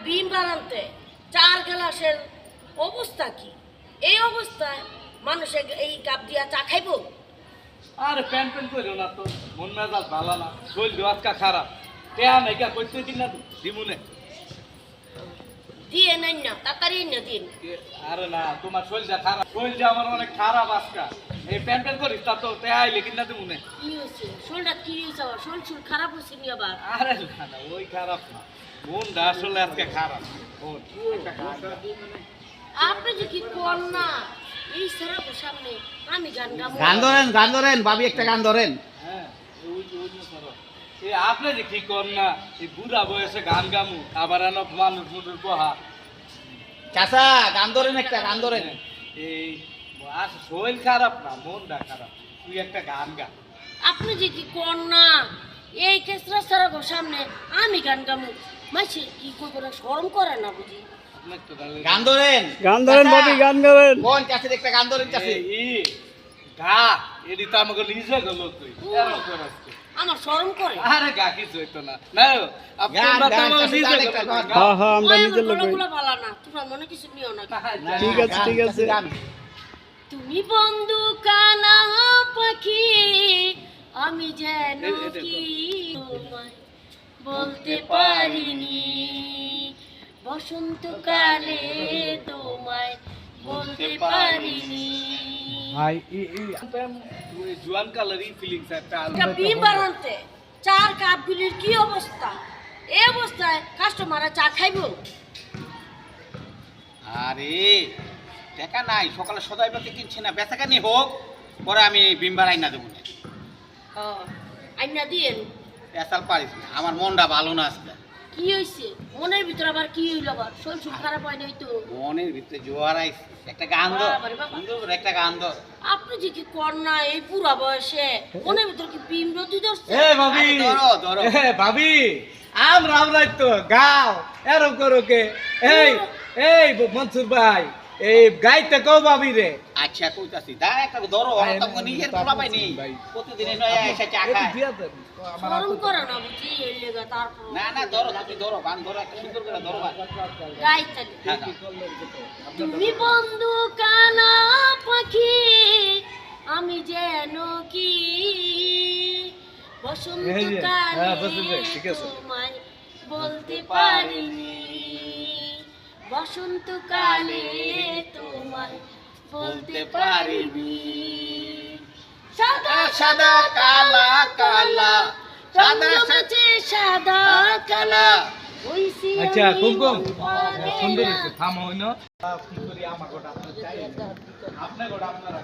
বিম বানাতে 4 গ্লাসের অবস্থা কি? এই অবস্থায় মানুষ এই কাপ দিয়া চা খাইবো? আরে প্যান প্যান করিও না তো, মন মেজাজ ভালো না, শরীর আজকা খারাপ। টেয়া নাইকা করতে দিন না দিমুনে দিয়ে নাই না, তাড়াতাড়ি না দিন। আরে না, তোমার শরীরটা খারাপ, শরীরটা আমার অনেক খারাপ আজকা। এই প্যান প্যান করিস তা তো টেয়া আইলে কিনা দিমুনে। কি হয়েছে? শরীরটা কি হয়েছে? আমার শরীর খারাপ হয়েছে নি আবার? আরে না না, ওই খারাপ না, মনটা আসলে আজকে খারাপ। আপনি যে কি কর না, এই সারা সামনে আমি গান গাবো। গান ধরেন ভাবি, একটা গান ধরেন। হ্যাঁ, এই আপনি যে কি কর না, এই বুড়া বয়সে গান গামু, আবার এনে মানুষ মুটুর পোহা। চাচা গান ধরেন, একটা গান ধরেন। এই আর শরীর খারাপ না, মনটা খারাপ, তুই একটা গান গা। আপনি যে কি কর না, এই কেসরা সারা সামনে আমি গান গাবো, মাসে কি করবো না, শরম করে না বুঝি? গান ধরেন ভাবি, গান ধরেন। কোন চাচা একটা গান ধরেন চাচা। গা এডি তো আমাকে নিজে গেল, তুই এরকম করাস তুই। আমার শরম করে। আরে গা কিছু হইতো না না, আপনারা তো আমার নিজে গেল। হ্যাঁ হ্যাঁ, আমরা ওই নিজের লোক। গলাগুলো ভালো না, তোমরা মনে কিছু নিও না। ঠিক আছে, ঠিক আছে। তুমি বন্ধু কানা পাখি, আমি যেন কি তোমায় বলতে পারিনি, বসন্তকালে তোমায় বলতে পারিনি। ভাই জুয়ান কালারই ফিলিংস একটা একটা বিম বানাতে 4 কাপ গুলির কি অবস্থা? এই অবস্থায় কাস্টমাররা চা খাইবো? আরে টাকা নাই, সকালে সদাই পাতি কিনছে না, বেচাকানি হোক, পরে আমি বিম্বার আইনা দেবো না। আইনা দিয়েন। পেশাল পারিস না, আমার মনটা ভালো না আজকে। কি হয়েছে? মনের ভিতরে আবার কি হইল? আবার শরীর খারাপ হয় নাই তো? মনের ভিতরে জোয়ার আইছে, একটা গান ধর, বাবারে বাবা। সুন্দর একটা গান ধর। আপনি যে কি কর না, এই পুরা বয়সে মনের ভিতরে কি বিম রতি ধরছে? এ ভাবি, আরে ধরো ধরো। এ ভাবি, আমরা তো গাও এরকম করো কে? এই মনসুর ভাই, এই গাইতে কও ভাবি রে। আচ্ছা কইতাছি, দা একটা ধরো, আমার তো নিজের পোলা পাই নেই, প্রতিদিন নয় এসে চা খায়। শরম করে না বুঝি এই লেগা? তারপর না না ধরো, তুমি ধরো, গান ধরো, একটা সুন্দর করে ধরো গান। গাইতে হ্যাঁ, হ্যাঁ। তুমি বন্ধু কানা পাখি, আমি যেন কি বসন্তকালে তোমায় বলতে পারিনি, বসন্তকালে তোমায় বলতে পারিনি। সাদা সাদা কালা কালা, সাদা সাদা সাদা কালা হইছি আচ্ছা আমি কুমকুম, মনে সুন্দর না। হয়েছে, থামো হইনো। কি করি আমার গোটা আপনার চাই, আপনার গোটা আপনারা